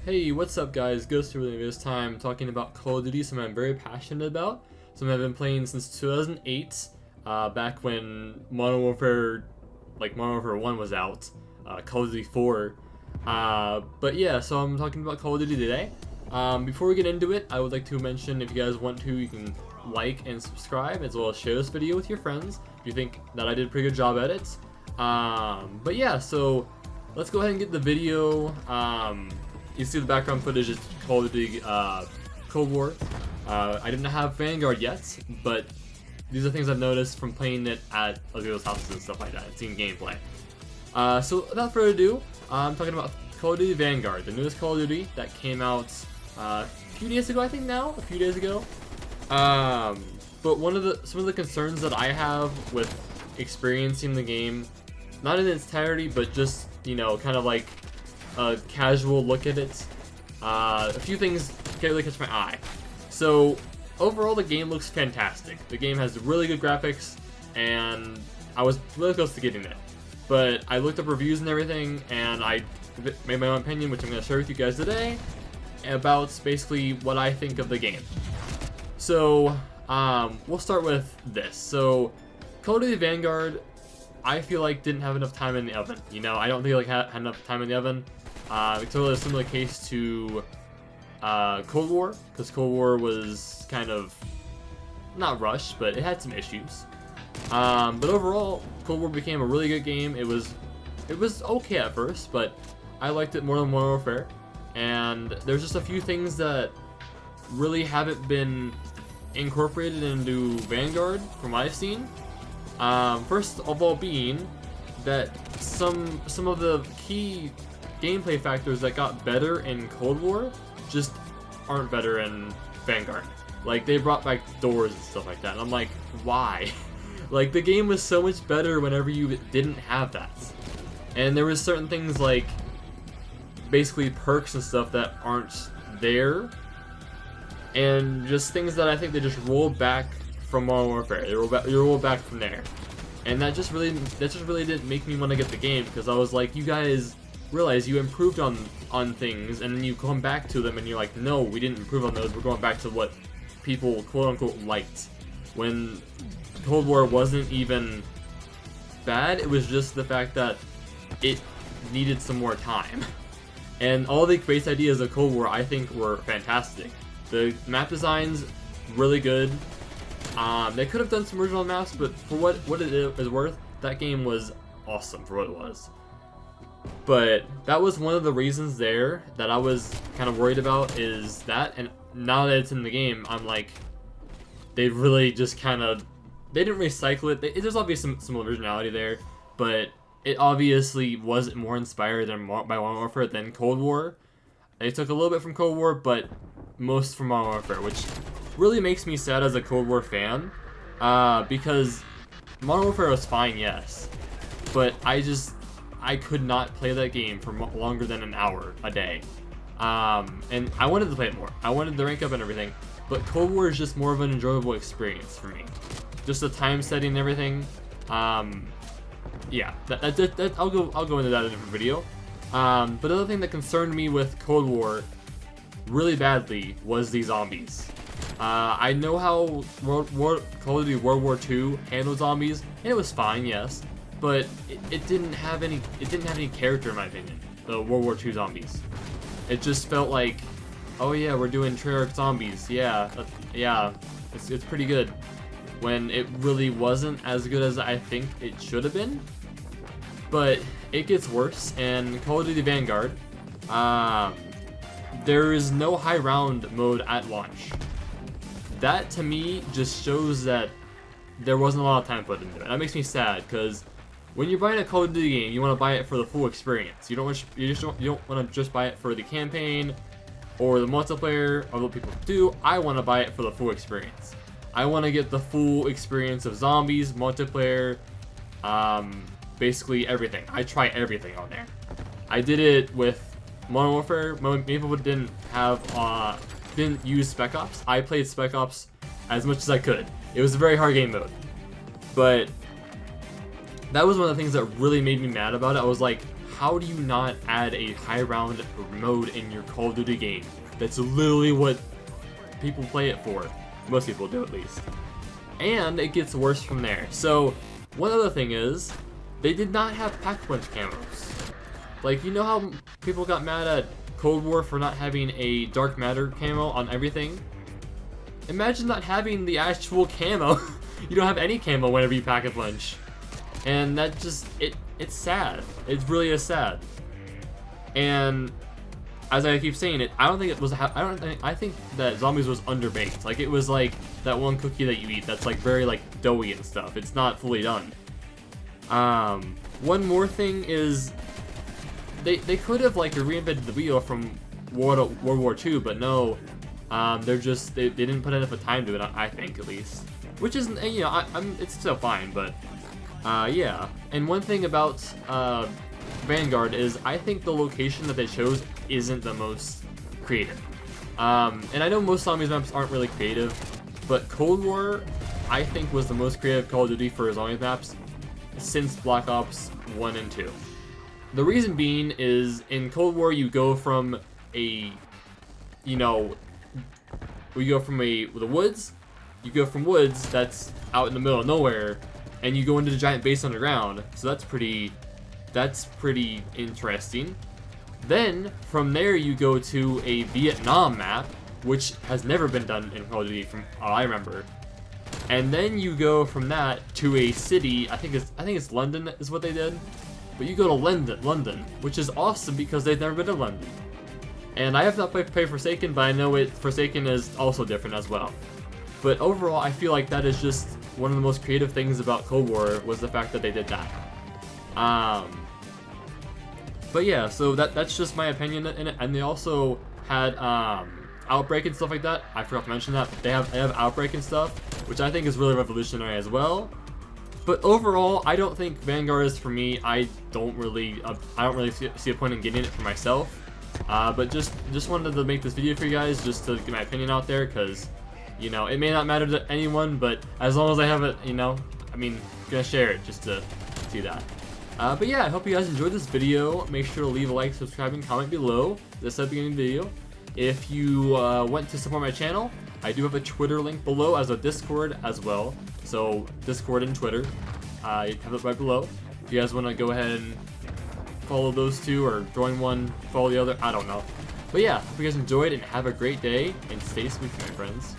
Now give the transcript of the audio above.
Hey, what's up guys? Ghost here this time talking about Call of Duty, something I'm very passionate about, something I've been playing since 2008, back when Modern Warfare 1 was out, Call of Duty 4, but yeah, so I'm talking about Call of Duty today. Before we get into it, I would like to mention if you guys want to, you can like and subscribe, as well as share this video with your friends if you think that I did a pretty good job at it. But yeah, so let's go ahead and get the video. You see the background footage is Call of Duty Cold War. I didn't have Vanguard yet, but these are things I've noticed from playing it at other people's houses and stuff like that, seeing gameplay. So without further ado, I'm talking about Call of Duty Vanguard, the newest Call of Duty that came out a few days ago, I think now, a few days ago. But some of the concerns that I have with experiencing the game, not in its entirety, but just, you know, kind of like a casual look at it. A few things really catch my eye. So overall, the game looks fantastic. The game has really good graphics, and I was really close to getting it. But I looked up reviews and everything, and I made my own opinion, which I'm going to share with you guys today, about basically what I think of the game. So we'll start with this. So Call of Duty Vanguard, I feel like didn't have enough time in the oven. You know, I don't think like had enough time in the oven. It's a really similar case to Cold War, because Cold War was kind of not rushed, but it had some issues. But overall, Cold War became a really good game. It was okay at first, but I liked it more than Modern Warfare. And there's just a few things that really haven't been incorporated into Vanguard from what I've seen. First of all, being that some of the key gameplay factors that got better in Cold War just aren't better in Vanguard. Like, they brought back doors and stuff like that, and I'm like, why? Like, the game was so much better whenever you didn't have that. And there was certain things like basically perks and stuff that aren't there, and just things that I think they just rolled back from Modern Warfare. They rolled back from there, and that just really didn't make me want to get the game, because I was like, you guys realize you improved on things, and then you come back to them and you're like, no, we didn't improve on those, we're going back to what people quote unquote liked. When Cold War wasn't even bad, it was just the fact that it needed some more time. And all the base ideas of Cold War I think were fantastic. The map designs, really good. They could have done some original maps, but for what it is worth, that game was awesome for what it was. But that was one of the reasons there that I was kind of worried about, is that, and now that it's in the game, I'm like, they really just kind of, they didn't recycle it. There's obviously some originality there, but it obviously wasn't more inspired by Modern Warfare than Cold War. They took a little bit from Cold War, but most from Modern Warfare, which really makes me sad as a Cold War fan, because Modern Warfare was fine, yes, but I could not play that game for longer than an hour a day. And I wanted to play it more. I wanted to rank up and everything, but Cold War is just more of an enjoyable experience for me. Just the time setting and everything. Yeah, I'll go into that in a different video. But the other thing that concerned me with Cold War really badly was the zombies. I know how Call of Duty World War II handled zombies, and it was fine, yes, but it didn't have any character in my opinion. The World War II zombies, it just felt like, oh yeah, we're doing Treyarch zombies, yeah, it's pretty good, when it really wasn't as good as I think it should have been. But it gets worse, and Call of Duty Vanguard, there is no high round mode at launch. That to me just shows that there wasn't a lot of time put into it. That makes me sad, because when you're buying a Call of Duty game, you want to buy it for the full experience. You don't want to just buy it for the campaign or the multiplayer, although people do. I want to buy it for the full experience. I want to get the full experience of zombies, multiplayer, basically everything. I try everything on there. I did it with Modern Warfare. Many people didn't use Spec Ops. I played Spec Ops as much as I could. It was a very hard game mode, but that was one of the things that really made me mad about it. I was like, how do you not add a high round mode in your Call of Duty game? That's literally what people play it for. Most people do, at least. And it gets worse from there. So, one other thing is, they did not have Pack-a-Punch camos. Like, you know how people got mad at Cold War for not having a Dark Matter camo on everything? Imagine not having the actual camo. You don't have any camo whenever you Pack-a-Punch. And that just, it's sad. It really is sad. And as I keep saying it, I think that Zombies was underbaked. Like, it was like that one cookie that you eat that's like very like doughy and stuff. It's not fully done. One more thing is they could have like reinvented the wheel from World War II, but no, they didn't put enough time to it. I think, at least, which isn't, you know, it's still fine, but yeah. And one thing about Vanguard is I think the location that they chose isn't the most creative. And I know most Zombies maps aren't really creative, but Cold War, I think, was the most creative Call of Duty for Zombies maps since Black Ops 1 and 2. The reason being is, in Cold War, you go from the woods, you go from woods that's out in the middle of nowhere, and you go into the giant base underground, so that's pretty interesting. Then, from there you go to a Vietnam map, which has never been done in Call of Duty from all I remember. And then you go from that to a city, I think it's London is what they did. But you go to London, which is awesome because they've never been to London. And I have not played Forsaken, but I know Forsaken is also different as well. But overall, I feel like that is just one of the most creative things about Cold War, was the fact that they did that. But yeah, so that's just my opinion in it. And they also had Outbreak and stuff like that. I forgot to mention that. They have Outbreak and stuff, which I think is really revolutionary as well. But overall, I don't think Vanguard is for me. I don't really see a point in getting it for myself. But just wanted to make this video for you guys, just to get my opinion out there, because, you know, it may not matter to anyone, but as long as I have it, you know, I mean, I'm gonna share it just to see that. But yeah, I hope you guys enjoyed this video. Make sure to leave a like, subscribe, and comment below. This at the beginning of the video. If you want to support my channel, I do have a Twitter link below, as a Discord as well. So Discord and Twitter, you have it right below. If you guys want to go ahead and follow those two, or join one, follow the other, I don't know. But yeah, hope you guys enjoyed and have a great day, and stay spooky, my friends.